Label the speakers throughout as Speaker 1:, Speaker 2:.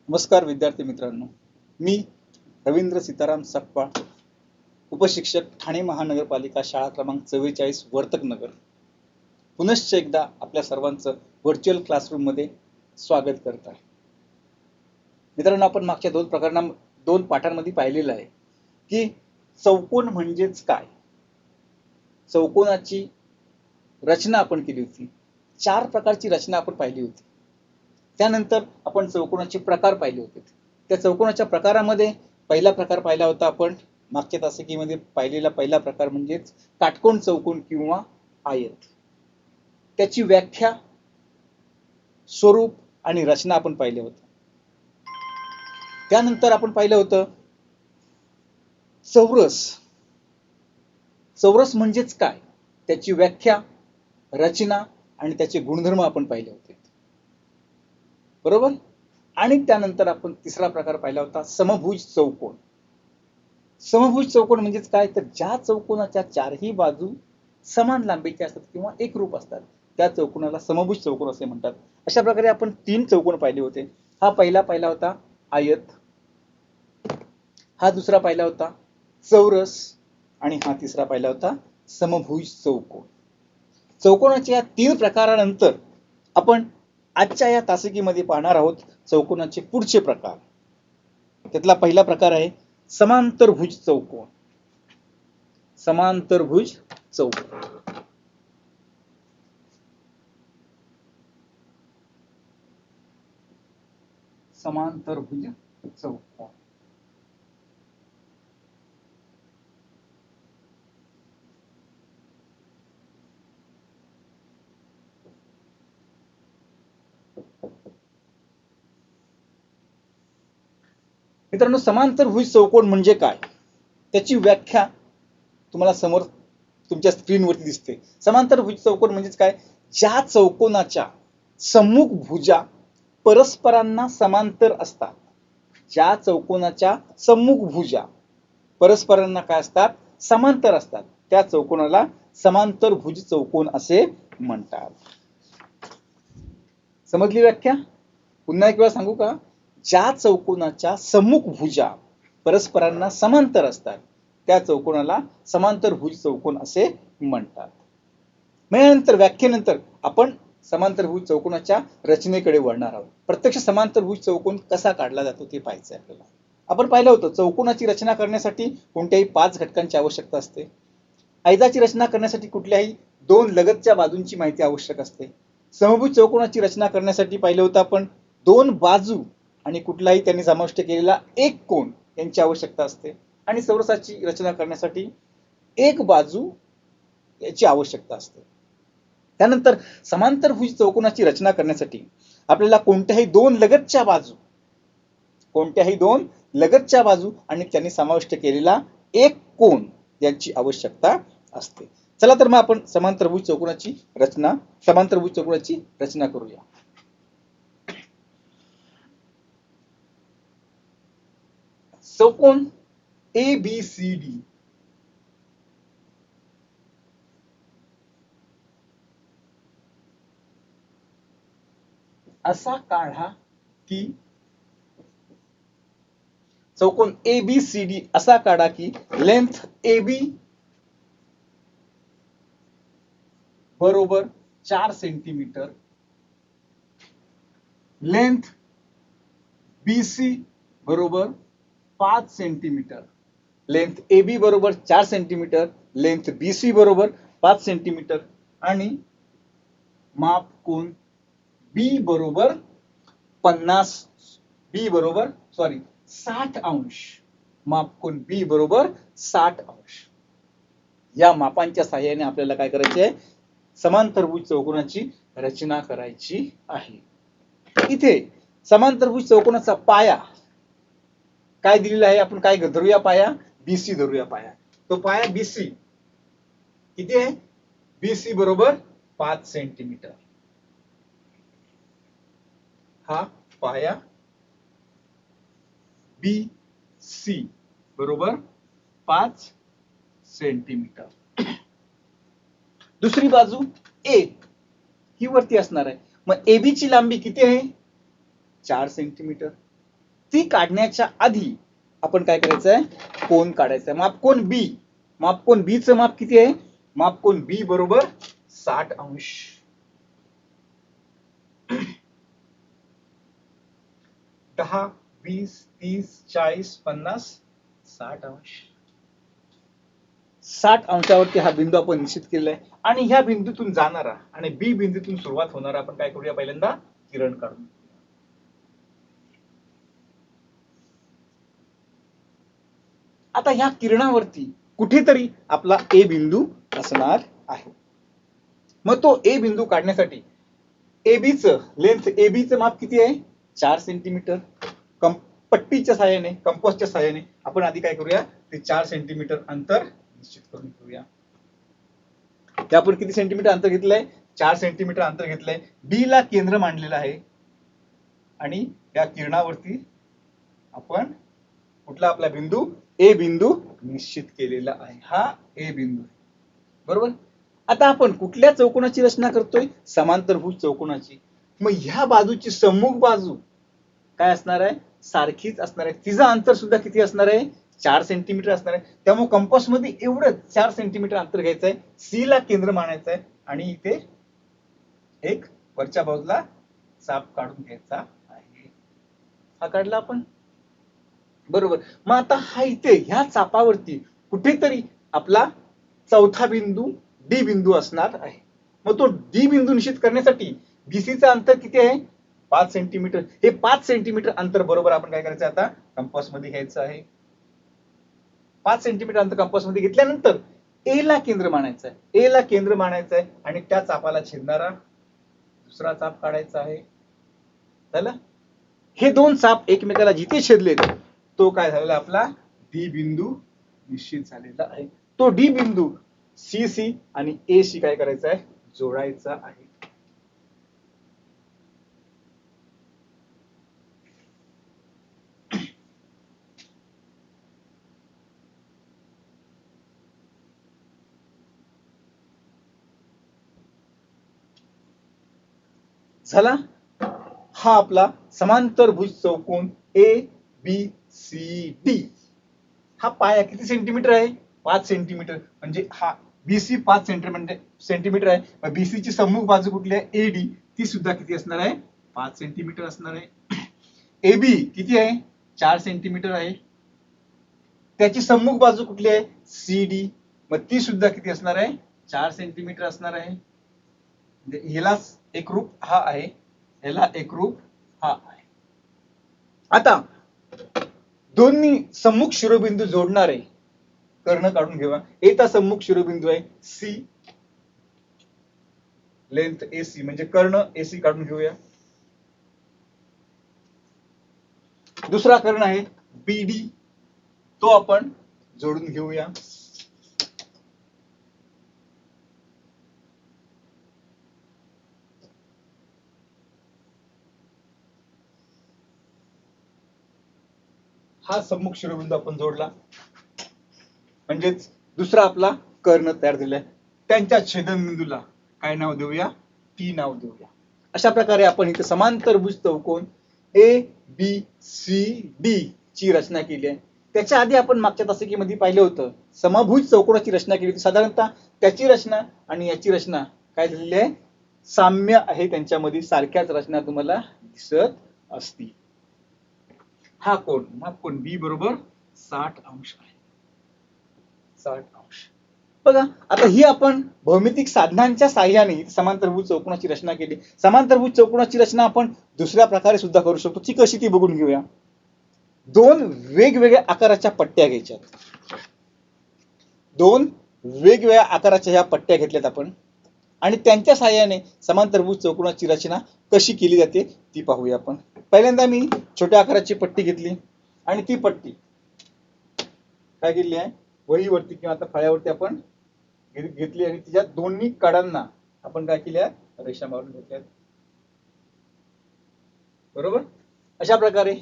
Speaker 1: नमस्कार विद्यार्थी मित्रांनो, मी रवींद्र सीताराम सकपाळ, उपशिक्षक ठाणे महानगरपालिका शाळा क्रमांक 44 वर्तक नगर, पुनश्च एकदा आपल्या सर्वांचं व्हर्च्युअल क्लासरूम मध्ये स्वागत करत आहे. मित्रांनो, आपण मागच्या दोन पाठांमध्ये पाहिलेलं आहे की चौकोन म्हणजेच काय. चौकोनाची रचना आपण केली होती. 4 प्रकारची रचना आपण पाहिली होती. त्यानंतर आपण चौकोनाचे प्रकार पाहिले होते. त्या चौकोनाच्या प्रकारामध्ये पहिला प्रकार पाहिला होता आपण मागच्या तासिकेमध्ये पाहिलेला पहिला प्रकार म्हणजेच काटकोन चौकोन किंवा आयत. त्याची व्याख्या, स्वरूप आणि रचना आपण पाहिले होते. त्यानंतर आपण पाहिलं होतं चौरस. चौरस म्हणजेच काय, त्याची व्याख्या, रचना आणि त्याचे गुणधर्म आपण पाहिले होते, बरोबर. आणि त्यानंतर आपण तिसरा प्रकार पाहिला होता समभुज चौकोन. समभुज चौकोन म्हणजेच काय, तर ज्या चौकोनाच्या चारही बाजू समान लांबीच्या असतात किंवा एकरूप असतात त्या चौकोनाला समभुज चौकोन असे म्हणतात. अशा प्रकारे आपण 3 चौकोन पाहिले होते. हा पहिला पाहिला होता आयत, हा दुसरा पाहिला होता चौरस आणि हा तिसरा पाहिला होता समभुज चौकोन. चौकोनाच्या या 3 प्रकारानंतर आपण आजच्या या तासिकेमध्ये पाहणार आहोत चौकोनाचे पुढचे प्रकार. त्यातला पहिला प्रकार आहे समांतरभुज चौकोन. समांतरभुज चौकोन. समांतरभुज चौकोन. मित्रांनो, समांतरभुज चौकोन म्हणजे काय, त्याची व्याख्या तुम्हाला समोर तुमच्या स्क्रीनवरती दिसते. समांतरभुज चौकोन म्हणजेच काय, ज्या चौकोनाच्या सम्मुख भुजा परस्परांना समांतर असतात. ज्या चौकोनाच्या सम्मुख भुजा परस्परांना काय असतात, समांतर असतात, त्या चौकोनाला समांतरभुज चौकोन असे म्हणतात. समजली व्याख्या? पुन्हा एक वेळा सांगू का? ज्या चौकोनाच्या सम्मुख भुजा परस्परांना समांतर असतात त्या चौकोनाला समांतरभुज चौकोन असे म्हणतात. यानंतर व्याख्येनंतर आपण समांतरभुज चौकोनाच्या रचनेकडे वळणार आहोत. प्रत्यक्ष समांतरभुज चौकोन कसा काढला जातो ते पाहायचं आहे आपल्याला. आपण पाहिलं होतं चौकोनाची रचना करण्यासाठी कोणत्याही 5 घटकांची आवश्यकता असते. आयताची रचना करण्यासाठी कुठल्याही 2 लगतच्या बाजूंची माहिती आवश्यक असते. समभुज चौकोनाची रचना करण्यासाठी पाहिलं होतं आपण 2 बाजू आणि कुठलाही त्यांनी समाविष्ट केलेला एक कोन यांची आवश्यकता असते. आणि चौरसाची रचना करण्यासाठी एक बाजू याची आवश्यकता असते. त्यानंतर समांतरभुज चौकोनाची रचना करण्यासाठी आपल्याला कोणत्याही 2 लगतच्या बाजू आणि त्यांनी समाविष्ट केलेला एक कोन यांची आवश्यकता असते. चला तर मग आपण समांतरभुज चौकोनाची रचना करूया. चौकोन ABCD असा काढा की चौकोन ABCD असा काढा की लेंथ AB बरोबर 4 सेंटीमीटर, लेंथ BC बरोबर 5 सेंटीमीटर. लेंथ AB बरोबर 4 सेंटीमीटर, लेंथ BC बरोबर 5 सेंटीमीटर आणि माप कोन B बरोबर 60 अंश. माप कोन B बरोबर 60 अंश. या मापांच्या सहाय्याने आपल्याला काय करायचे आहे, समांतरभुज चौकोनाची रचना करायची आहे. इथे समांतरभुज चौकोनाचा पाया काय दिलेला आहे, आपण काय धरूया, पाया BC धरूया. पाया तो पाया BC किती आहे, BC बरोबर 5 सेंटीमीटर. हा पाया BC बरोबर 5 सेंटीमीटर. दुसरी बाजू A ही वरती असणार आहे. मग AB ची लांबी किती आहे, 4 सेंटीमीटर. ती काढण्याच्या आधी आपण काय करायचंय, कोन काढायचा आहे. मापकोन बी, मापकोन बी चं माप किती आहे, मापकोन बी बरोबर 60 अंश. 10, 20, 30, 40, 50, 60 अंश. 60 अंशावरती हा बिंदू आपण निश्चित केलेला आहे. आणि ह्या बिंदूतून जाणारा आणि बी बिंदूतून सुरुवात होणारा आपण काय करूया, पहिल्यांदा किरण काढून. आता ह्या किरणावरती कुठेतरी आपला ए बिंदू असणार आहे. मग तो ए बिंदू काढण्यासाठी एबीच लेंथ, एबीचं माप किती आहे, 4 सेंटीमीटर. पट्टीच्या सहाय्याने, कंपासच्या सहाय्याने आपण आधी काय करूया, ते 4 सेंटीमीटर अंतर निश्चित करून घेऊया. ते आपण किती सेंटीमीटर अंतर घेतलंय, 4 सेंटीमीटर अंतर घेतलंय. बी ला केंद्र मांडलेलं आहे आणि या किरणावरती आपण कुठला आपला बिंदू, ए बिंदू निश्चित केलेला आहे. हा ए बिंदू आहे, बरोबर. आता आपण कुठल्या चौकोनाची रचना करतोय, समांतरभुज चौकोनाची. मग ह्या बाजूची सम्मुख बाजू काय असणार आहे, सारखीच असणार आहे. तिचं अंतर सुद्धा किती असणार आहे, 4 सेंटीमीटर असणार आहे. त्यामुळे कंपास मध्ये एवढं 4 सेंटीमीटर अंतर घ्यायचं आहे. सी ला केंद्र मानायचं आहे आणि इथे एक वरच्या बाजूला चाप काढून घ्यायचा आहे. हा काढला आपण, बरोबर. मग आता हा इथे ह्या चापावरती कुठेतरी आपला चौथा बिंदू डी बिंदू असणार आहे. मग तो डी बिंदू निश्चित करण्यासाठी बीसीचं अंतर किती आहे, 5 सेंटीमीटर. हे 5 सेंटीमीटर अंतर बरोबर आपण काय करायचं, आता कंपास मध्ये घ्यायचं आहे. 5 सेंटीमीटर अंतर कंपास मध्ये घेतल्यानंतर ए ला केंद्र मानायचं आहे. ए ला केंद्र मानायचं आहे आणि त्या चापाला छेदणारा दुसरा चाप काढायचा आहे. झालं. हे दोन चाप एकमेकाला जिथे छेदले तो काय झालेला, आपला डी बिंदू निश्चित झालेला आहे. तो डी बिंदू सी सी आणि ए शी काय करायचा आहे, जोडायचा आहे. झाला. हा आपला समांतरभुज चौकोन ए बी सी डी. हा पाया किती सेंटीमीटर आहे, 5 सेंटीमीटर. म्हणजे हा बीसी 5 सेंटीमीटर आहे. बीसी ची सम्मुख बाजू कुठली आहे, एडी, ती सुद्धा किती असणार आहे, 5 सेंटीमीटर असणार आहे. एबी किती आहे, 4 सेंटीमीटर आहे. त्याची सम्मुख बाजू कुठली आहे, सीडी, मग ती सुद्धा किती असणार आहे, 4 सेंटीमीटर असणार आहे. ह्याला एकरूप हा आहे, ह्याला एकरूप हा आहे. आता दोन्ही सम्मुख शिरोबिंदू जोडणारे कर्ण काढून घेऊया. एचा सम्मुख शिरोबिंदू आहे सी, लेंथ एसी म्हणजे कर्ण एसी काढून घेऊया. दुसरा कर्ण आहे बीडी, तो आपण जोडून घेऊया. हा सम्मुख शिरोबिंदू आपण जोडला, म्हणजेच दुसरा आपला कर्ण तयार झालाय. त्यांच्या छेदनबिंदूला काय नाव देऊया, टी नाव देऊया. अशा प्रकारे आपण इथे समांतरभुज चौकोन ए बी सी डी ची रचना केली आहे. त्याच्या आधी आपण मागच्या तासिकेमध्ये पाहिलं होतं समभुज चौकोनाची रचना केली होती. साधारणतः त्याची रचना आणि याची रचना काय झालेली आहे, साम्य आहे. त्यांच्यामध्ये सारख्याच रचना तुम्हाला दिसत असतील. हा कोण, कोण बी बरोबर 60 अंश आहे, 60 अंश. बघा आता ही आपण भौमितिक साधनांच्या साहाय्याने समांतरभुज चौकोनाची रचना केली. समांतरभुज चौकोनाची रचना आपण दुसऱ्या प्रकारे सुद्धा करू शकतो. ती कशी, ती बघून घेऊया. दोन वेगवेगळ्या आकाराच्या पट्ट्या घ्यायच्या, दोन वेगवेगळ्या आकाराच्या ह्या पट्ट्या घेतल्यात आपण आणि त्यांच्या साहाय्याने समांतरभुज चौकोनाची रचना कशी केली जाते ती पाहूया आपण. पहिल्यांदा मी छोट्या आकाराची पट्टी घेतली आणि ती पट्टी काय केली आहे, वहीवरती किंवा आता फळ्यावरती आपण घेतली आणि तिच्या दोन्ही कडांना आपण काय केल्या, रेषा मारून घेतल्या. बरोबर. अशा प्रकारे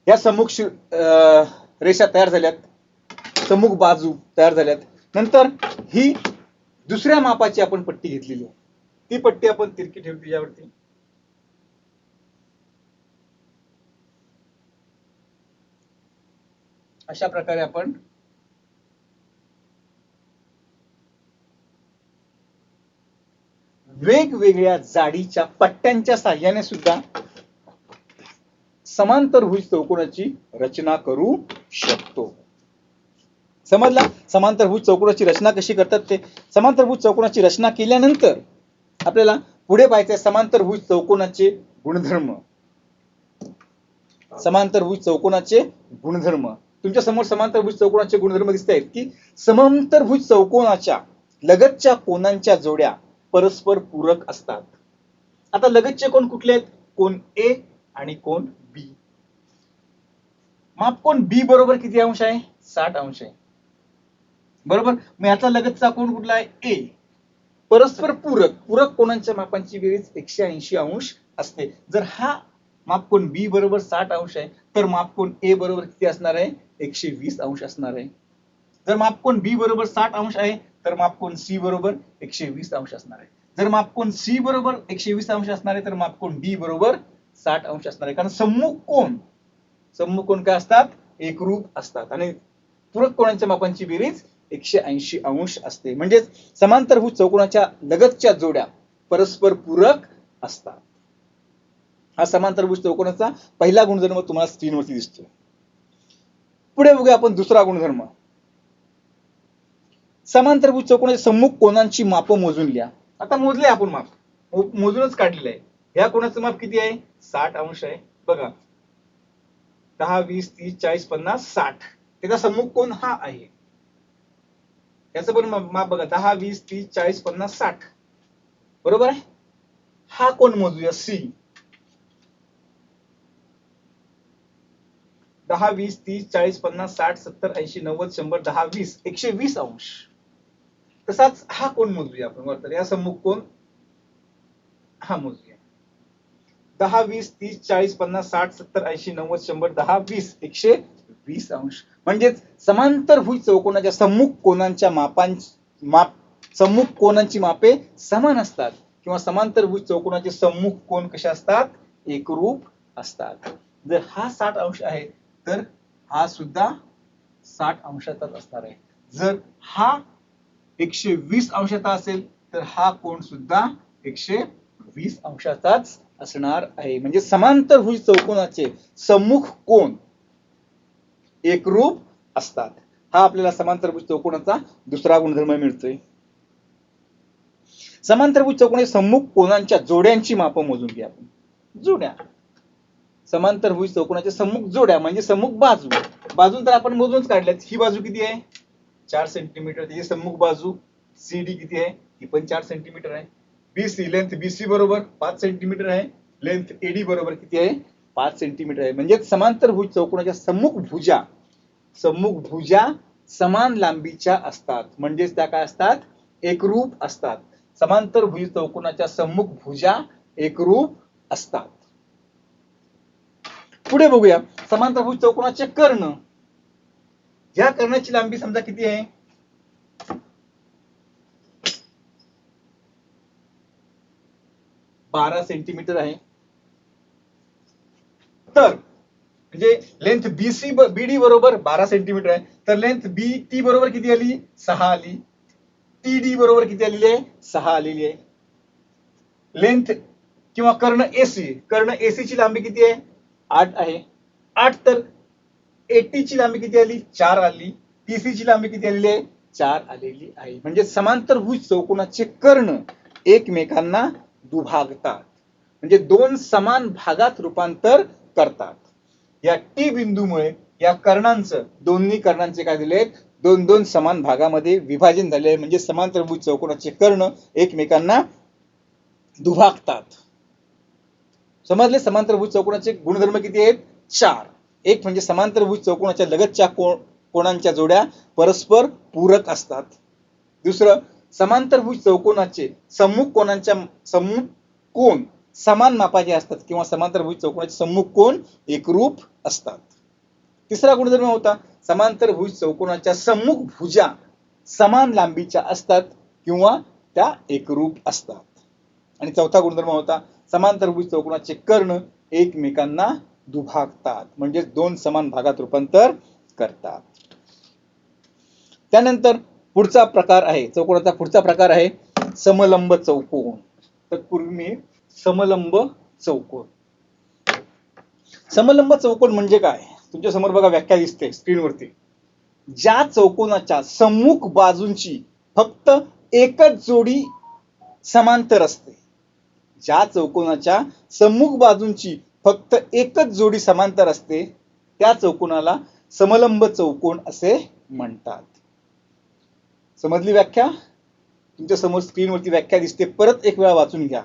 Speaker 1: या सम्मुख रेषा तयार झाल्यात, सम्मुख बाजू तयार झाल्यात. नंतर ही दुसऱ्या मापाची आपण पट्टी घेतलेली आहे. ती पट्टी आपण तिरकी ठेवू त्याच्यावरती. अशा प्रकारे आपण वेगवेगळ्या जाडीच्या पट्ट्यांच्या साहाय्याने सुद्धा समांतरभुज चौकोनाची रचना करू शकतो. समजला? समांतरभुज चौकोनाची रचना कशी करतात ते. समांतरभुज चौकोनाची रचना केल्यानंतर आपल्याला पुढे पाहायचे समांतरभुज चौकोनाचे गुणधर्म. समांतरभुज चौकोनाचे गुणधर्म. तुमच्या समोर समांतरभुज चौकोनाचे गुणधर्म दिसत आहेत की समांतरभुज चौकोनाच्या लगतच्या कोनांच्या जोड्या परस्पर पूरक असतात. आता लगतचे कोण कुठले आहेत? कोन ए आणि कोन बी. मापकोन बी बरोबर किती अंश आहे? 60 अंश आहे. बरोबर. मग याचा लगतचा कोन कुठला आहे? ए. परस्पर पूरक. पूरक कोनांच्या मापांची बेरीज 180 अंश असते. जर हा मापकोन बी बरोबर 60 अंश आहे तर मापकोन ए बरोबर किती असणार आहे? 120 अंश असणार आहे. जर मापकोन बी बरोबर 60 अंश आहे तर मापकोन सी बरोबर 120 अंश असणार आहे. जर मापकोन सी बरोबर 120 अंश असणार आहे तर मापकोन डी बरोबर 60 अंश असणार आहे. कारण सम्मुख कोन काय असतात? एकरूप असतात आणि पूरक कोनांच्या मापांची बेरीज 180 अंश असते. म्हणजे समांतरभुज चौकोनाच्या लगतच्या जोड्या परस्पर पूरक असतात. हा समांतरभुज चौकोनाचा पहिला गुणधर्म तुम्हाला स्क्रीनवरती दिसतोय. पुढे बघूया आपण दुसरा गुणधर्म. समांतरभुज चौकोनाच्या सम्मुख कोनांची माप मोजून लिहा. आता मोजले आपण माप, मोजूनच काढलेलं आहे. या कोनाचं माप किती आहे? 60 अंश आहे. बघा 10, 20, 30, 40, 50, 60. त्याचा सम्मुख कोन हा आहे. याचं पण माप बघा 10, 20, 30, 40, 50, 60. बरोबर आहे. हा कोन मोजूया सी. 10, 20, 30, 40, 50, 60, 70, 80, 90, 100, 10, 20, 120 अंश. तसाच हा कोन मोजूया आपण वर. तर या सम्मुख कोन हा मोजूया. 10, 20, 30, 40, 50, 60, 70, 80, 90, 100, 10, 20, 120 अंश. म्हणजेच समांतरभुज चौकोनाच्या सम्मुख कोनांच्या सम्मुख कोनांची मापे समान असतात किंवा समांतरभुज चौकोनाचे सम्मुख कोन कसे असतात? एकरूप असतात. जर हा 60 अंश आहे तर हा सुद्धा 60 अंशाचाच असणार आहे. जर हा 120 अंशाचा असेल तर हा कोन सुद्धा 120 अंशाचाच असणार आहे. म्हणजे समांतरभुज चौकोनाचे सम्मुख कोन एकरूप असतात. हा आपल्याला समांतरभुज चौकोनाचा दुसरा गुणधर्म मिळतोय. समांतरभुज चौकोनाच्या सम्मुख कोनांच्या जोड्यांची माप मोजून घ्या. जोड्या. समांतरभुज चौकोनाच्या सम्मुख जोड्या म्हणजे सम्मुख बाजू. बाजू तर आपण मोजूनच काढल्यात. ही बाजू किती आहे? 4 सेंटीमीटर. त्याची सम्मुख बाजू CD किती आहे? ही पण 4 सेंटीमीटर आहे. BC लेंथ BC बरोबर 5 सेंटीमीटर आहे. लेंथ AD बरोबर किती आहे? 5 सेंटीमीटर आहे. म्हणजे समांतरभुज चौकोनाच्या सम्मुख भुजा समान लांबीच्या असतात. म्हणजेच त्या काय असतात? एकरूप असतात. समांतरभुज चौकोनाच्या सम्मुख भुजा एकरूप असतात. पुढे बघूया समांतरभुज चौकोनाचे कर्ण. या कर्णाची लांबी समजा किती आहे? 12 सेंटीमीटर आहे. तर म्हणजे लेंथ BD बरोबर 12 सेंटीमीटर आहे. तर लेंथ BT बरोबर किती आली? 6 आली. TD बरोबर किती आलेली आहे? 6 आलेली आहे. लेंथ किंवा कर्ण AC ची लांबी किती आहे? 8 आहे. 8 तर AT ची लांबी किती आली? 4 आली. TC ची लांबी किती आलेली आहे? 4 आलेली आहे. म्हणजे समांतरभुज चौकोनाचे कर्ण एकमेकांना दुभागतात. म्हणजे दोन समान भागात रूपांतर करतात. या T बिंदूमुळे या कर्णांचं दोन्ही कर्णांचे काय दिले? दोन दोन समान भागामध्ये विभाजन झाले. म्हणजे समांतरभुज चौकोनाचे कर्ण एकमेकांना दुभागतात. समजले? समांतरभुज चौकोनाचे गुणधर्म किती आहेत? 4. एक म्हणजे समांतरभुज चौकोनाच्या लगतच्या कोनांच्या जोड्या परस्पर पूरक असतात. दुसरं, समांतरभुज चौकोनाचे सम्मुख कोन समान मापाचे असतात किंवा समांतरभुज चौकोनाचे सम्मुख कोन एकरूप असतात. तिसरा गुणधर्म होता समांतरभुज चौकोनाच्या सम्मुख भुजा समान लांबीच्या असतात किंवा त्या एकरूप असतात. आणि चौथा गुणधर्म होता समांतरभुज चौकोनाचे कर्ण एकमेकांना दुभागतात. म्हणजे दोन समान भागात रूपांतर करतात. त्यानंतर पुढचा प्रकार आहे, चौकोनाचा पुढचा प्रकार आहे समलंब चौकोन. तत्पूर्वी मी समलंब चौकोन. समलंब चौकोन म्हणजे काय? तुमच्या समोर बघा व्याख्या दिसते स्क्रीनवरती. ज्या चौकोनाच्या सम्मुख बाजूंची फक्त एकच जोडी समांतर असते. ज्या चौकोनाच्या सम्मुख बाजूंची फक्त एकच जोडी समांतर असते त्या चौकोनाला समलंब चौकोन असे म्हणतात. समजली व्याख्या? तुमच्या समोर स्क्रीनवरती व्याख्या दिसते, परत एक वेळा वाचून घ्या.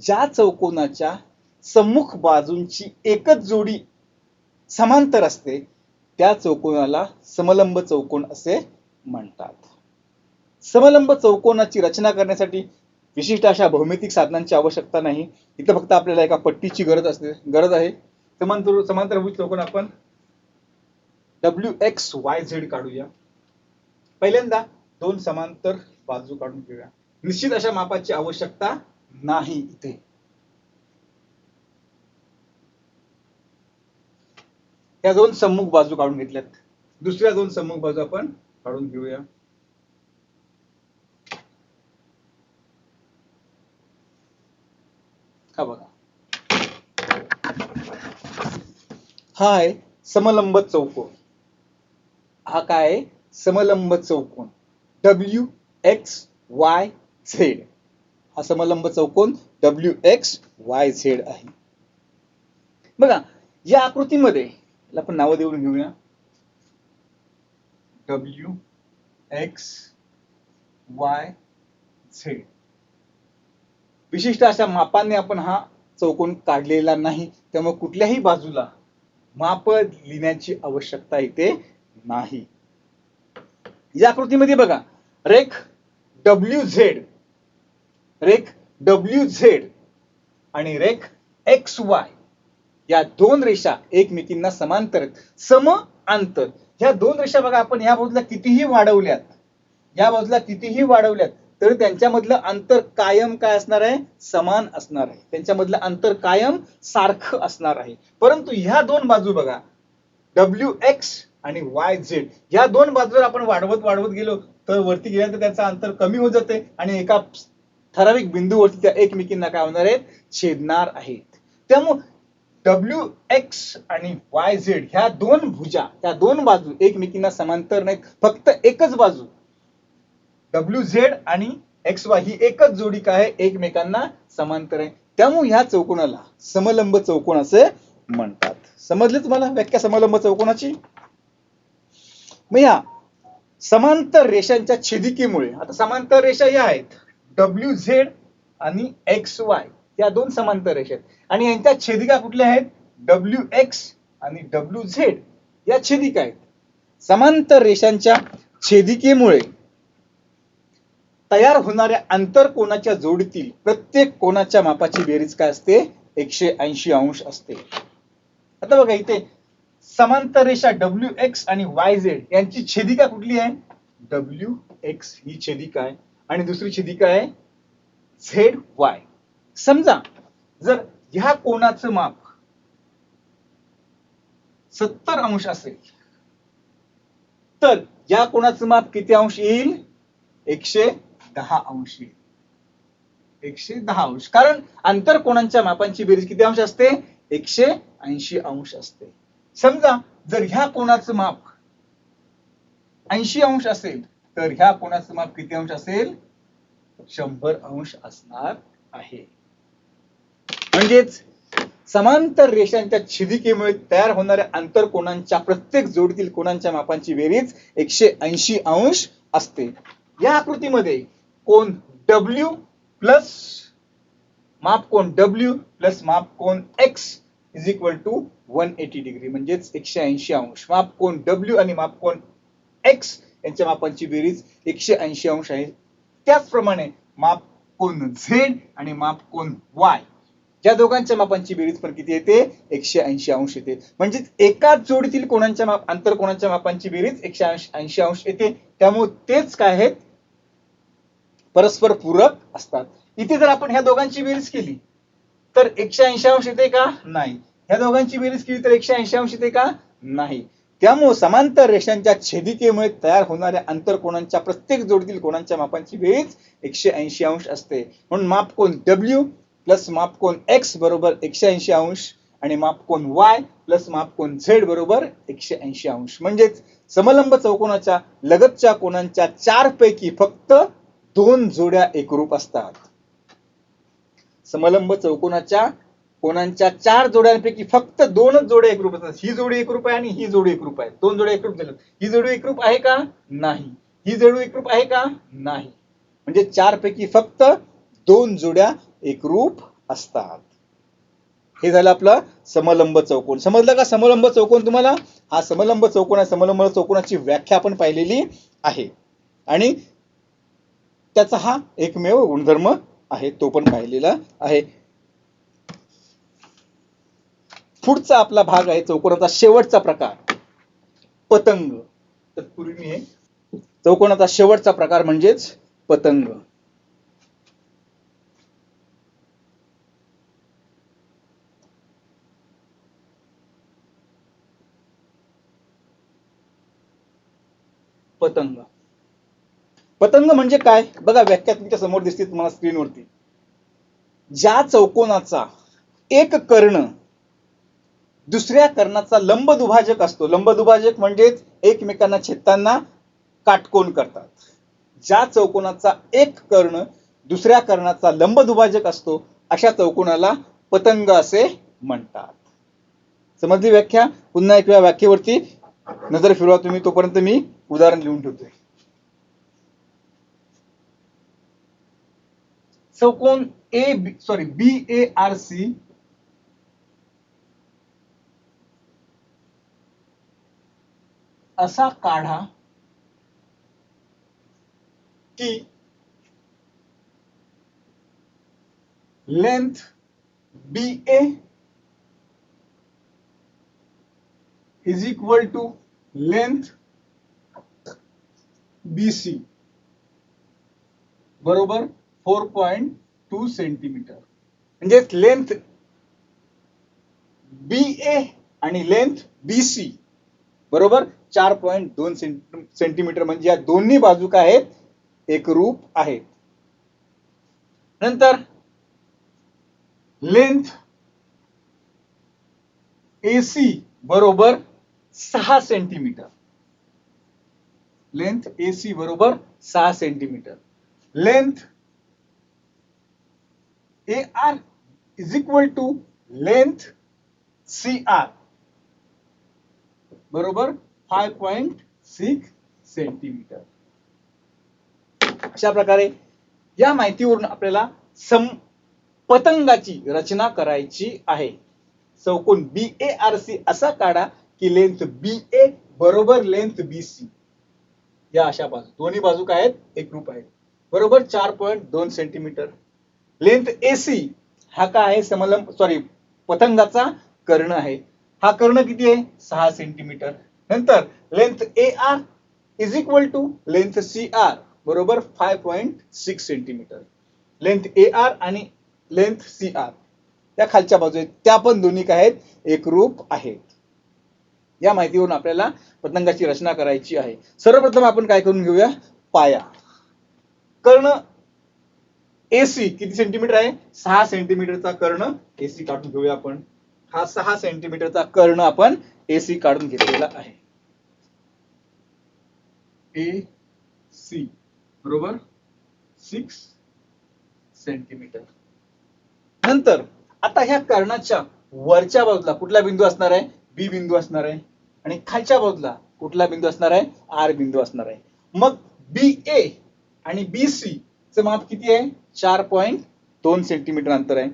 Speaker 1: ज्या चौकोनाच्या सम्मुख बाजूंची एकच जोडी समांतर असते त्या चौकोनाला समलंब चौकोन असे म्हणतात. समलंब चौकोनाची रचना करण्यासाठी विशिष्ट अशा भौमितिक साधनांची आवश्यकता नाही. इथं फक्त आपल्याला एका पट्टीची गरज आहे. समांतरभुज चौकोन आपण WXYZ काढूया. पहिल्यांदा दोन समांतर बाजू काढून घेऊया. निश्चित अशा मापाची आवश्यकता नाही इथे. या दोन सम्मुख बाजू काढून घेतल्यात. दुसऱ्या दोन सम्मुख बाजू आपण काढून घेऊया. हा बघा, हा आहे समलंब चौकोन. हा काय आहे? समलंब चौकोन WXYZ. हा समलंब चौकोन WXYZ आहे. बघा या आकृतीमध्ये आपण नाव देऊन घेऊया. WXYZ. विशिष्ट अशा मापाने आपण हा चौकोन काढलेला नाही, त्यामुळे कुठल्याही बाजूला माप लिहिण्याची आवश्यकता इथे नाही. या आकृतीमध्ये बघा रेख WZ आणि रेख XY या दोन रेषा एकमेकींना समांतर आहेत, सम अंतर. ह्या दोन रेषा बघा आपण या बाजूला कितीही वाढवल्यात, या बाजूला कितीही वाढवल्यात तरी त्यांच्यामधलं अंतर कायम काय असणार आहे? समान असणार आहे. त्यांच्यामधलं अंतर कायम सारखं असणार आहे. परंतु ह्या दोन बाजू बघा WX आणि YZ या दोन बाजूवर आपण वाढवत गेलो तर वरती गेल्यानंतर त्याचं अंतर कमी होत जाते आणि एका ठराविक बिंदूवरती त्या एकमेकींना काय होणार आहेत? छेदणार आहेत. त्यामुळे WX आणि YZ ह्या दोन भुजा, त्या दोन बाजू एकमेकींना समांतर नाहीत, फक्त एकच बाजू WZ आणि XY ही एकच जोडी काय आहे? एकमेकांना समांतर आहे. त्यामुळे ह्या चौकोनाला समलंब चौकोन असे म्हणतात. समजले तुम्हाला व्याख्या समलंब चौकोनाची? मग या समांतर रेषांच्या छेदिकेमुळे, आता समांतर रेषा या आहेत WZ आणि XY या दोन समांतर रेषा आहेत आणि यांच्या छेदिका कुठल्या आहेत? WX आणि WZ या छेदिका आहेत. समांतर रेषांच्या छेदिकेमुळे तयार होणाऱ्या आंतरकोनाच्या जोडीतील प्रत्येक कोनाच्या मापाची बेरीज काय असते? 180 अंश असते. आता बघा इथे समांतर रेषा WX आणि YZ यांची छेदिका कुठली आहे? WX ही छेदिका आहे आणि दुसरी छेदिका आहे ZY. समजा जर ह्या कोनाचं माप 70 अंश असेल तर या कोनाचं माप किती अंश येईल? 110 अंश येईल. 110 अंश. कारण आंतरकोनांच्या मापांची बेरीज किती अंश असते? 180 अंश असते. समजा जर ह्या कोनाचं माप 80 अंश असेल तर ह्या कोनाचं माप किती अंश असेल? 100 अंश असणार आहे. म्हणजेच समांतर रेषांच्या छेदिकेमुळे तयार होणाऱ्या आंतरकोनांच्या प्रत्येक जोडीतील कोनांच्या मापांची बेरीज 180 अंश असते. या आकृतीमध्ये कोन W प्लस माप कोन W प्लस माप कोन X is equal to 180 degree म्हणजेच 180 अंश. माप कोन W आणि माप कोन X यांच्या मापांची बेरीज 180 अंश आहे. त्याचप्रमाणे माप कोन Z आणि माप कोन Y या दोघांच्या मापांची बेरीज पण किती येते? 180 अंश येते. म्हणजे एकाच जोडीतील कोनांच्या माप आंतरकोनांच्या मापांची बेरीज 180 अंश येते. त्यामुळे तेच काय आहेत? परस्पर पूरक असतात. इथे जर आपण ह्या दोघांची बेरीज केली तर 180 अंश येते का? नाही. ह्या दोघांची बेरीज केली तर 180 अंश येते का? नाही. त्यामुळे समांतर रेषांच्या छेदिकेमुळे तयार होणाऱ्या आंतरकोनांच्या प्रत्येक जोडीतील कोनांच्या मापांची बेरीज 180 अंश असते. म्हणून मापकोन W प्लस मापकोन X बरोबर 180 अंश आणि मापकोन Y प्लस मापकोन Z बरोबर 180 अंश. म्हणजेच समलंब चौकोनाच्या लगतच्या कोनांच्या 4 पैकी फक्त 2 जोड्या एकरूप असतात. समलंब चौकोनाच्या कोनांच्या 4 जोड्यांपैकी फक्त 2च जोड्या एकरूप असतात. ही जोडी एकरूप आहे आणि ही जोडी एकरूप आहे. 2 जोड्या एकरूप झाल्या. ही जोडी एकरूप आहे का? नाही. ही जोडी एकरूप आहे का? नाही. म्हणजे 4 पैकी फक्त 2 जोड्या एकरूप असतात. हे झालं आपलं समलंब चौकोन. समजलं का समलंब चौकोन तुम्हाला? हा समलंब चौकोन आहे. समलंब चौकोनाची व्याख्या आपण पाहिलेली आहे आणि त्याचा हा एकमेव गुणधर्म आहे, तो पण पाहिलेला आहे. पुढचा आपला भाग आहे चौकोनाचा शेवटचा प्रकार पतंग. तत्पूर्वी मी हे चौकोनाचा शेवटचा प्रकार म्हणजेच पतंग. पतंग पतंग म्हणजे काय बघा, व्याख्या तुमच्या समोर दिसते तुम्हाला स्क्रीनवरती. ज्या चौकोनाचा एक कर्ण दुसऱ्या कर्णाचा लंब दुभाजक असतो. लंब दुभाजक म्हणजेच एकमेकांना छेदताना काटकोन करतात. ज्या चौकोनाचा एक कर्ण दुसऱ्या कर्णाचा लंब दुभाजक असतो अशा चौकोनाला पतंग असे म्हणतात. समजली व्याख्या? पुन्हा एक वेळा व्याख्येवरती नजर फिरवा तुम्ही, तोपर्यंत मी उदाहरण लिहून ठेवतोय. चौकोन BARC असा काढा की length BA is equal to length BC बरोबर 4.2 सेंटीमीटर. म्हणजे लेंथ BA आणि लेंथ BC बरोबर 4.2 सेंटीमीटर. म्हणजे या दोन्ही बाजू काय आहेत एकरूप आहेत. नंतर लेंथ AC बरोबर 6 सेंटीमीटर. लेंथ AC बरोबर 6 centimetre. Length AR is equal to length CR बरोबर 5.6 सेंटीमीटर. अशा प्रकारे या माहितीवरून आपल्याला पतंगाची रचना करायची आहे. चौकोन BARC असा काढा की लेंथ BA बरोबर लेंथ BC. या अशा बाजू दोन्ही बाजू काय आहेत एकरूप आहेत बरोबर 4.2 सेंटीमीटर. लेंथ AC हा काय आहे पतंगाचा कर्ण आहे. हा कर्ण किती आहे 6 सेंटीमीटर. नंतर length AR is equal to length CR बरोबर 5.6 सेंटीमीटर. लेंथ AR आणि लेंथ CR त्या खालच्या बाजू आहेत त्या पण दोन्ही काय आहेत एकरूप आहेत. या माहितीवरून आपल्याला पतंगाची रचना करायची आहे. सर्वप्रथम आपण काय करून घेऊया, पाया. कर्ण AC किती सेंटीमीटर आहे 6 सेंटीमीटरचा कर्ण AC काढून घेऊया आपण. हा 6 सेंटीमीटरचा कर्ण आपण AC काढून घेतलेला आहे. AC बरोबर 6 सेंटीमीटर. नंतर आता ह्या कर्णाच्या वरच्या बाजूला कुठला बिंदू असणार आहे B बिंदू असणार आहे आणि खालच्या बाजूला कुठला बिंदू असणार आहे R बिंदू असणार आहे. मग BA आणि BC चे माप किती आहे 4.2 सेंटीमीटर अंतर आहे.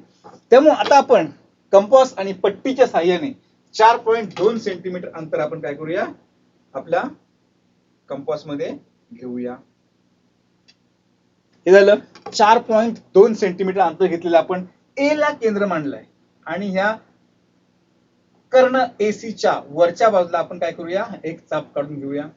Speaker 1: त्यामुळे आता आपण कंपास आणि पट्टीच्या सहाय्याने 4.2 सेंटीमीटर अंतर आपण काय करूया आपल्या कंपास मध्ये घेऊया. हे झालं 4.2 सेंटीमीटर अंतर घेतलेलं आपण A ला केंद्र मानलंय आणि ह्या कर्ण AC च्या वरच्या बाजूला आपण काय करूया एक चाप काढून घेऊया.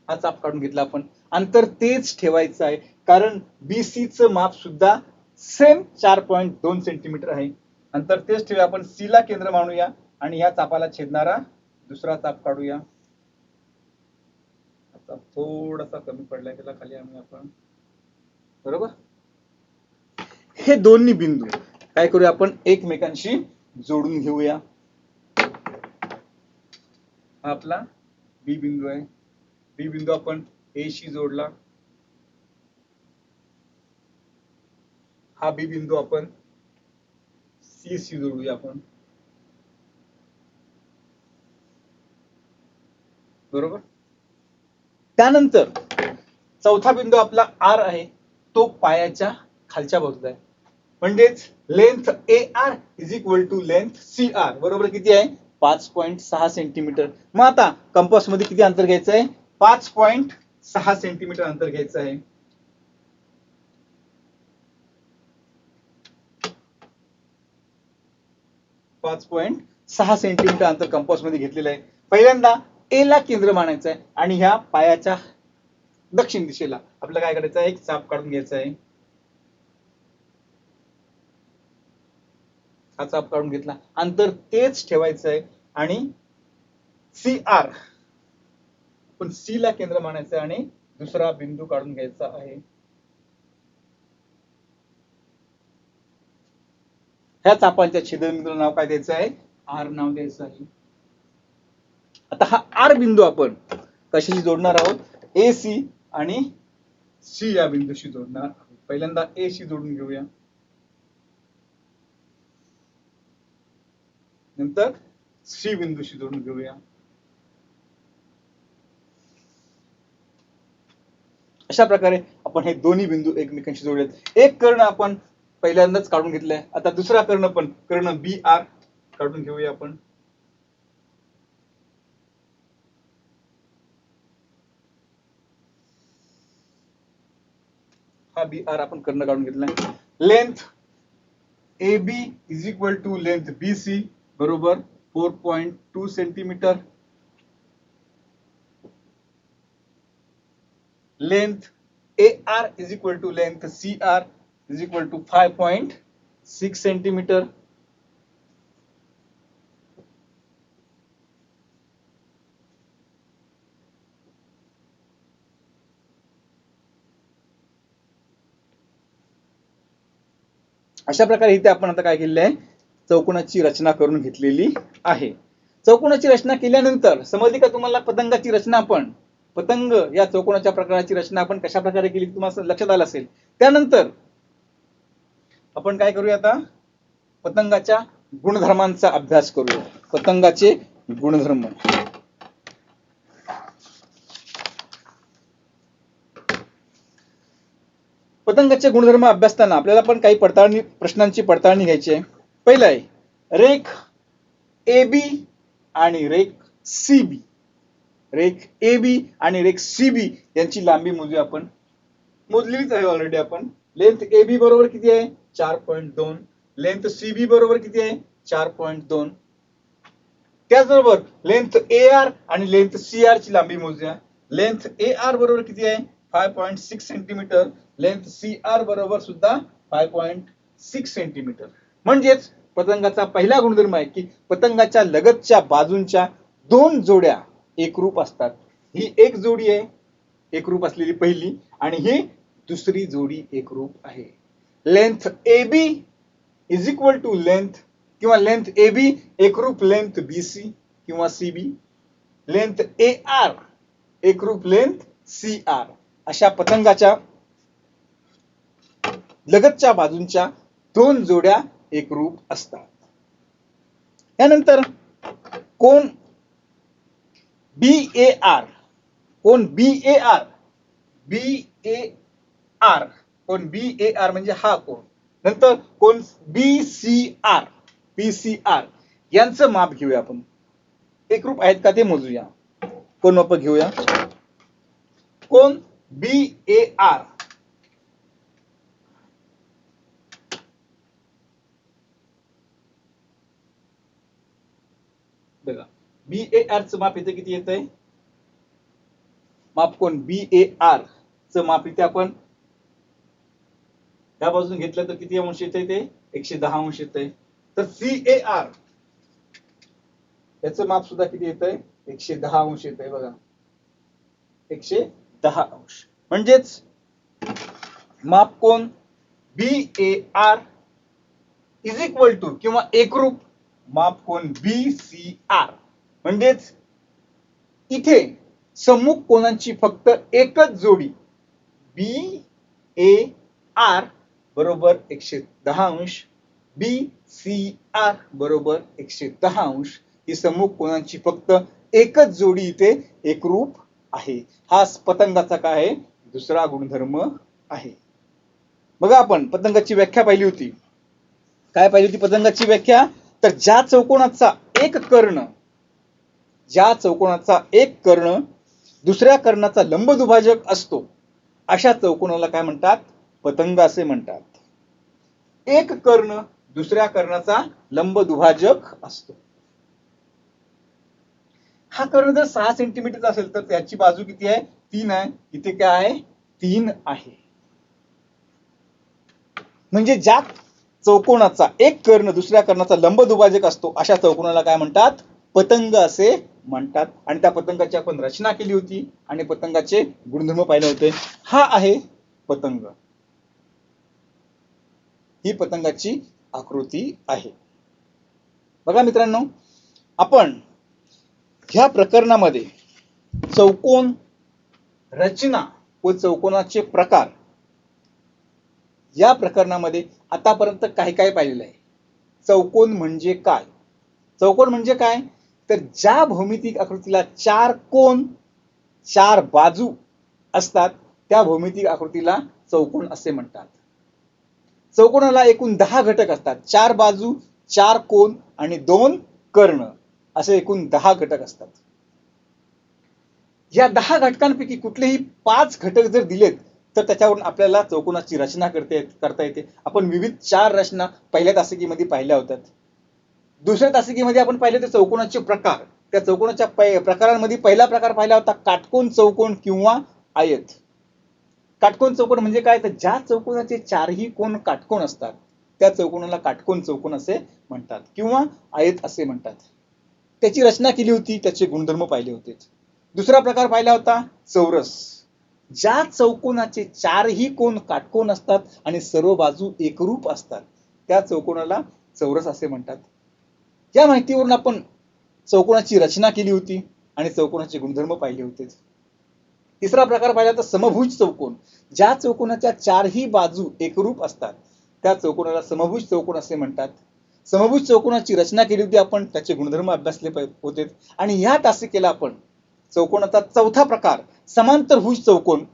Speaker 1: हा चाप काढून घेतला आपण. अंतर तेच ठेवायचं आहे कारण BC चं माप सुद्धा सेम 4.2 सेंटीमीटर आहे. अंतर तेच ठेवूया आपण. C ला केंद्र मानूया आणि या चापाला छेदणारा दुसरा चाप काढूया. थोडासा कमी पडलाय, त्याला खाली आणूया आपण. बरोबर. हे दोन्ही बिंदू काय करूया आपण एकमेकांशी जोडून घेऊया. हा आपला बी बिंदू आहे. बी बिंदू आपण ए शी जोडला. हा बी बिंदू आपण सी शी जोडूया आपण. बरोबर. त्यानंतर चौथा बिंदू आपला आर आहे, तो पायाच्या खालच्या बाजूला आहे. म्हणजेच length A R is equal to length C R बरोबर किती आहे 5.6 सेंटीमीटर. मग आता कंपास मध्ये किती अंतर घ्यायचं आहे 5.6 सेंटीमीटर अंतर घ्यायचं आहे. .6 सेंटीमीटर अंतर कंपास मध्ये घेतलेलं आहे. पहिल्यांदा ए ला केंद्र मानायचं आहे आणि ह्या पायाच्या दक्षिण दिशेला आपल्याला काय करायचं आहे एक चाप काढून घ्यायचा आहे. हा चाप काढून घेतला, अंतर तेच ठेवायचं आहे आणि सी आर पण सी ला केंद्र मानायचं आणि दुसरा बिंदू काढून घ्यायचा आहे. ह्या चापांच्या छेदनबिंदूला नाव काय द्यायचं आहे आर नाव द्यायचं आहे. आता हा आर बिंदू आपण कशाशी जोडणार आहोत ए सी आणि सी या बिंदूशी जोडणार आहोत. पहिल्यांदा ए शी जोडून घेऊया, नंतर सी बिंदूशी जोडून घेऊया. अशा प्रकारे आपण हे दोन्ही बिंदू एकमेकांशी जोडलेत. एक कर्ण आपण पहिल्यांदाच काढून घेतलाय, आता दुसरा कर्ण पण कर्ण बी आर काढून घेऊया आपण. हा बी आर आपण कर्ण काढून घेतलाय. Length A B is equal to length B C बरोबर 4.2 centimetre. Length A R is equal to length C R is equal to 5.6 centimetre. अशा प्रकारे इथे आपण आता काय केलेलं आहे चौकोनाची रचना करून घेतलेली आहे. चौकोनाची रचना केल्यानंतर समजली का तुम्हाला पतंगाची रचना आपण पतंग या चौकोनाच्या प्रकाराची रचना आपण कशा प्रकारे केली तुम्हाला लक्षात आलं असेल. त्यानंतर आपण काय करूया आता पतंगाच्या गुणधर्मांचा अभ्यास करूया. पतंगाचे गुणधर्म. पतंगाचे गुणधर्म अभ्यासताना आपल्याला पण काही प्रश्नांची पडताळणी घ्यायची आहे. पहिलं आहे रेख ए बी आणि रेख सी बी. रेख ए बी आणि रेख सी बी यांची लांबी मोजूया आपण. मोजलीच आहे ऑलरेडी आपण. लेंथ ए बी बरोबर किती आहे 4.2. लेंथ सी बी बरोबर किती आहे 4.2. त्याचबरोबर लेंथ ए आर आणि लेंथ सी आर ची लांबी मोजूया. लेंथ ए आर बरोबर किती आहे 5.6 सेंटीमीटर. लेंथ सी आर बरोबर सुद्धा 5.6 सेंटीमीटर. म्हणजेच पतंगाचा पहिला गुणधर्म आहे की पतंगाच्या लगतच्या बाजूंच्या दोन जोड्या एकरूप असतात. ही एक जोडी आहे एकरूप असलेली पहिली आणि ही दुसरी जोडी एकरूप आहे. Length A B is equal to length किंवा लेंथ ए बी एकरूप लेंथ बी सी किंवा C B. Length A R एकरूप लेंथ सी आर. अशा पतंगाच्या लगतच्या बाजूंच्या दोन जोड्या एकरूप असतात. त्यानंतर कोन बी ए आर. कोन B A R B A R कोन बी ए आर म्हणजे हा कोन. नंतर कोन B C R B C R यांचं माप घेऊया आपण. एकरूप आहेत का ते मोजूया. कोन माप घेऊया. कोन बी ए आर बघा बी ए आर चं माप इथे किती येत आहे. माप कोन बी ए आर चं माप इथे आपण त्या बाजून घेतलं तर किती अंश येते ते 110 अंश येते. तर सी ए आर याचं माप सुद्धा किती येत आहे 110 अंश येत आहे. बघा 110 म्हणजेच मापकोन BAR इज इक्वल टू किंवा एकरूप मापकोन BCR म्हणजेच इथे सम्मुख कोनांची फक्त एकच जोडी BAR बरोबर 110 BCR बरोबर 110 ही सम्मुख कोनांची फक्त एकच जोडी इथे एकरूप आहे. हा पतंगाचा काय आहे दुसरा गुणधर्म आहे. बघा आपण पतंगाची व्याख्या पाहिली होती. काय पाहिली होती पतंगाची व्याख्या? तर ज्या चौकोनाचा एक कर्ण दुसऱ्या कर्णाचा लंबदुभाजक असतो अशा चौकोनाला काय म्हणतात? पतंग असे म्हणतात. एक कर्ण दुसऱ्या कर्णाचा लंबदुभाजक असतो. हा कर्ण जर 6 सेंटीमीटर असेल तर त्याची बाजू किती आहे? 3 आहे. इथे काय आहे? 3 आहे. म्हणजे ज्या चौकोनाचा एक कर्ण दुसऱ्या कर्णाचा लंबदुभाजक असतो अशा चौकोनाला काय म्हणतात? पतंग असे म्हणतात. आणि त्या पतंगाची आपण रचना केली होती आणि पतंगाचे गुणधर्म पाहिले होते. हा आहे पतंग. ही पतंगाची आकृती आहे. बघा मित्रांनो, आपण ह्या प्रकरणामध्ये चौकोन रचना व चौकोनाचे प्रकार या प्रकरणामध्ये आतापर्यंत काय काय पाहिलेलं आहे. चौकोन म्हणजे काय? चौकोन म्हणजे काय? तर ज्या भौमितिक आकृतीला 4 कोन 4 बाजू असतात त्या भौमितिक आकृतीला चौकोन असे म्हणतात. चौकोनाला एकूण 10 घटक असतात. 4 बाजू 4 कोन आणि 2 कर्ण असे एकूण 10 घटक असतात. या 10 घटकांपैकी कुठलेही 5 घटक जर दिलेत तर त्याच्यावरून आपल्याला चौकोनाची रचना करता येते. आपण विविध 4 रचना पहिल्या तासिकेमध्ये पाहिल्या होत्या. दुसऱ्या तासिकेमध्ये आपण पाहिले ते चौकोनाचे प्रकार. त्या चौकोनाच्या प्रकारांमध्ये पहिला प्रकार पाहिला होता काटकोन चौकोन किंवा आयत. काटकोन चौकोन म्हणजे काय? तर ज्या चौकोनाचे 4ही कोन काटकोन असतात त्या चौकोनाला काटकोन चौकोन असे म्हणतात किंवा आयत असे म्हणतात. त्याची रचना केली होती, त्याचे गुणधर्म पाहिले होते. दुसरा प्रकार पाहिला होता चौरस. ज्या चौकोनाचे 4ही कोन काटकोन असतात आणि सर्व बाजू एकरूप असतात त्या चौकोनाला चौरस असे म्हणतात. या माहितीवरून आपण चौकोनाची रचना केली होती आणि चौकोनाचे गुणधर्म पाहिले होते. तिसरा प्रकार पाहिला तर समभुज चौकोन. ज्या चौकोनाच्या 4ही बाजू एकरूप असतात त्या चौकोनाला समभुज चौकोन असे म्हणतात. समभुज चौकोनाची रचना केली होती आपण, त्याचे गुणधर्म अभ्यासले होते. आणि या तासिकेला आपण चौकोनाचा चौथा प्रकार समांतरभुज चौकोन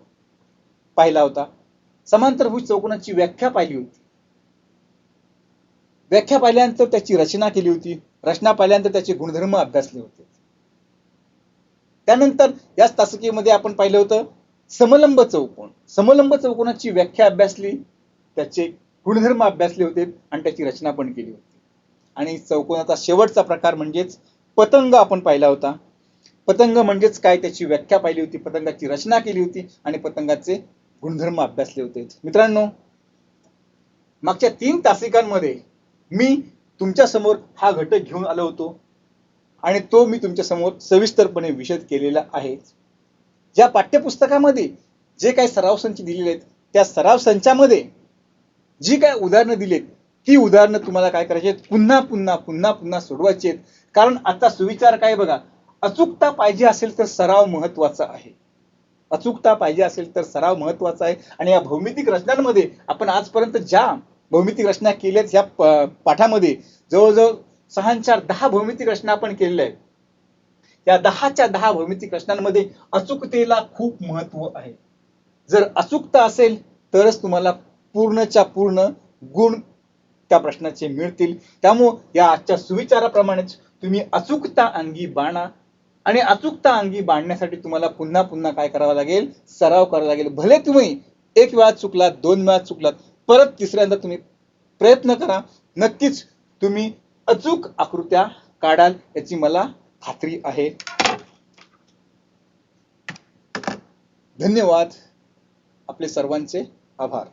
Speaker 1: पाहिला होता. समांतरभुज चौकोनाची व्याख्या पाहिली होती. व्याख्या पाहिल्यानंतर त्याची रचना केली होती. रचना पाहिल्यानंतर त्याचे गुणधर्म अभ्यासले होते. त्यानंतर याच तासिकेमध्ये आपण पाहिलं होतं समलंब चौकोन. समलंब चौकोनाची व्याख्या अभ्यासली, त्याचे गुणधर्म अभ्यासले होते आणि त्याची रचना पण केली होती. आणि चौकोनाचा शेवटचा प्रकार म्हणजेच पतंग आपण पाहिला होता. पतंग म्हणजेच काय त्याची व्याख्या पाहिली होती, पतंगाची रचना केली होती आणि पतंगाचे गुणधर्म अभ्यासले होते. मित्रांनो, मागच्या 3 तासिकांमध्ये मी तुमच्या समोर हा घटक घेऊन आलो होतो आणि तो मी तुमच्या समोर सविस्तरपणे विशद केलेला आहे. ज्या पाठ्यपुस्तकामध्ये जे काही सराव संच दिलेले आहेत त्या सराव संचामध्ये जी काय उदाहरणं दिलेत ती उदाहरणं तुम्हाला काय करायची, पुन्हा पुन्हा पुन्हा पुन्हा सोडवायची आहेत. कारण आता सुविचार काय बघा, अचूकता पाहिजे असेल तर सराव महत्वाचा आहे. अचूकता पाहिजे असेल तर सराव महत्वाचा आहे. आणि या भौमितिक रचनांमध्ये आपण आजपर्यंत ज्या भौमितिक रचना केल्यात या पाठामध्ये जवळजवळ 6×4 10 भौमितिक रचना आपण केलेल्या आहेत. या 10च्या 10 भौमितिक रचनांमध्ये अचूकतेला खूप महत्व आहे. जर अचूकता असेल तरच तुम्हाला पूर्णच्या पूर्ण गुण त्या प्रश्नाचे मिळतील. त्यामुळे या आजच्या सुविचाराप्रमाणेच तुम्ही अचूकता अंगी बाणा आणि अचूकता अंगी बाणण्यासाठी तुम्हाला पुन्हा पुन्हा काय करावं लागेल, सराव करावा लागेल. भले तुम्ही एक वेळा चुकलात, 2 वेळा चुकलात, परत तिसऱ्यांदा तुम्ही प्रयत्न करा. नक्कीच तुम्ही अचूक आकृत्या काढाल याची मला खात्री आहे. धन्यवाद. आपले सर्वांचे आभार.